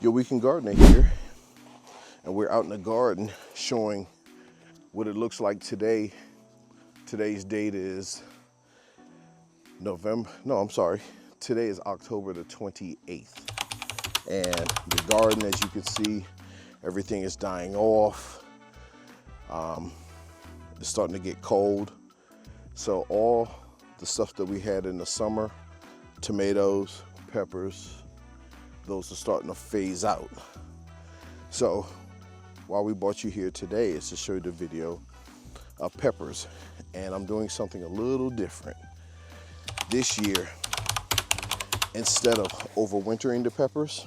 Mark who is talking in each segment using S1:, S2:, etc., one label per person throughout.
S1: Your Weekend Gardener here, and we're out in the garden showing what it looks like today. Today's date is today is October the 28th. And the garden, as you can see, everything is dying off. It's starting to get cold. So all the stuff that we had in the summer, tomatoes, peppers, those are starting to phase out. So why we brought you here today is to show you the video of peppers. And I'm doing something a little different. This year, instead of overwintering the peppers,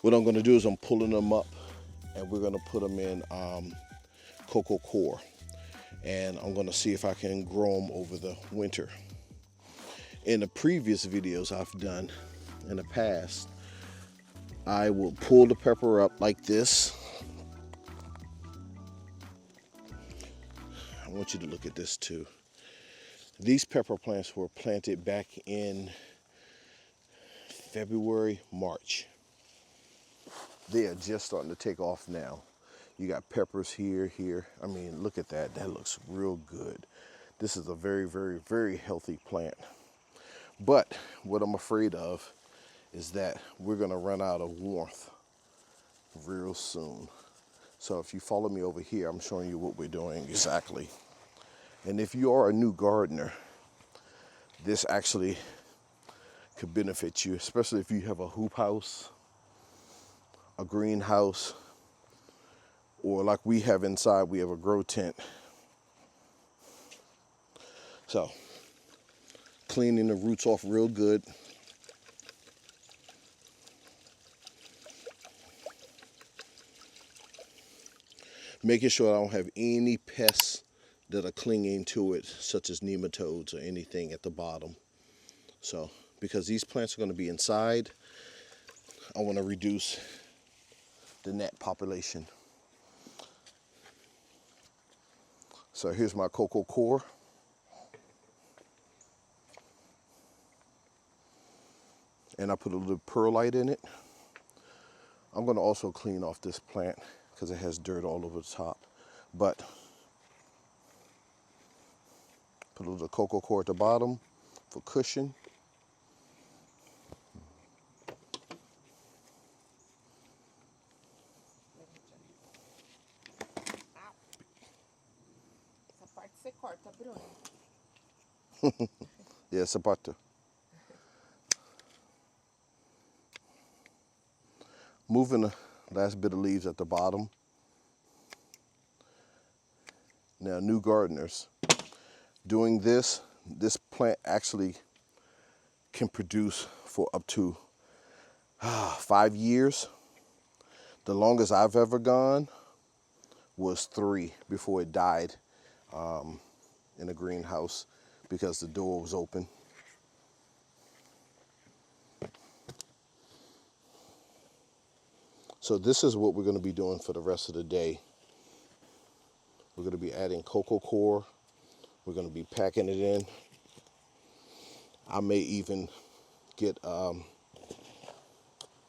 S1: what I'm gonna do is I'm pulling them up and we're gonna put them in coco coir. And I'm gonna see if I can grow them over the winter. In the previous videos I've done in the past, I will pull the pepper up like this. I want you to look at this too. These pepper plants were planted back in February, March. They are just starting to take off now. You got peppers here. I mean, look at that. That looks real good. This is a very, very, very healthy plant. But what I'm afraid of is that we're gonna run out of warmth real soon. So if you follow me over here, I'm showing you what we're doing exactly. And if you are a new gardener, this actually could benefit you, especially if you have a hoop house, a greenhouse, or like we have inside, we have a grow tent. So cleaning the roots off real good. Making sure I don't have any pests that are clinging to it, such as nematodes or anything at the bottom. So, because these plants are going to be inside, I want to reduce the gnat population. So here's my coco coir. And I put a little perlite in it. I'm going to also clean off this plant because it has dirt all over the top. But put a little coco coir at the bottom for cushion.
S2: Essa parte você corta, Bruno.
S1: Yeah, essa parte. Moving the last bit of leaves at the bottom. Now, new gardeners, doing this plant actually can produce for up to 5 years. The longest I've ever gone was 3 before it died in a greenhouse because the door was open. So this is what we're going to be doing for the rest of the day. We're going to be adding coco coir. We're going to be packing it in. I may even get a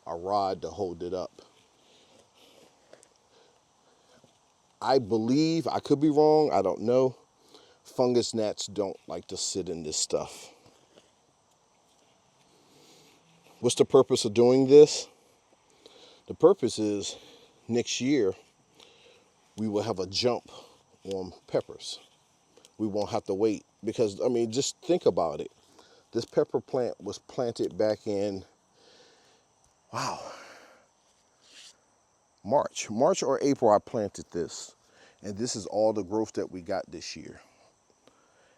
S1: rod to hold it up. I believe, I could be wrong, I don't know, fungus gnats don't like to sit in this stuff. What's the purpose of doing this? The purpose is next year we will have a jump on peppers. We won't have to wait because, I mean, just think about it. This pepper plant was planted back in, March or April I planted this. And this is all the growth that we got this year.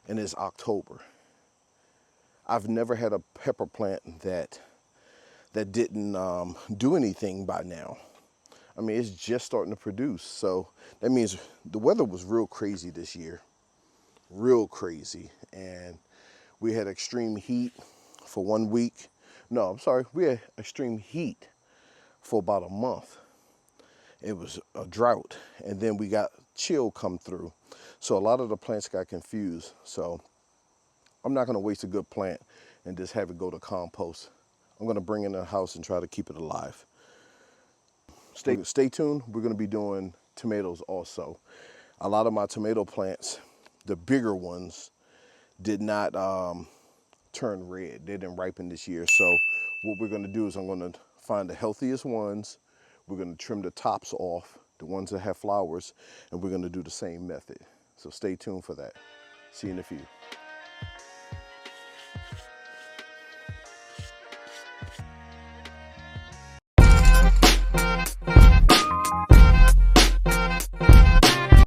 S1: And it's October. I've never had a pepper plant that didn't do anything by now. I mean, it's just starting to produce. So that means the weather was real crazy this year. Real crazy. And we had extreme heat for 1 week. No, I'm sorry. We had extreme heat for about a month. It was a drought. And then we got chill come through. So a lot of the plants got confused. So I'm not going to waste a good plant and just have it go to compost. I'm gonna bring it in the house and try to keep it alive. Stay tuned, we're gonna be doing tomatoes also. A lot of my tomato plants, the bigger ones, did not turn red. They didn't ripen this year. So what we're gonna do is I'm gonna find the healthiest ones. We're gonna trim the tops off, the ones that have flowers, and we're gonna do the same method. So stay tuned for that. See you in a few.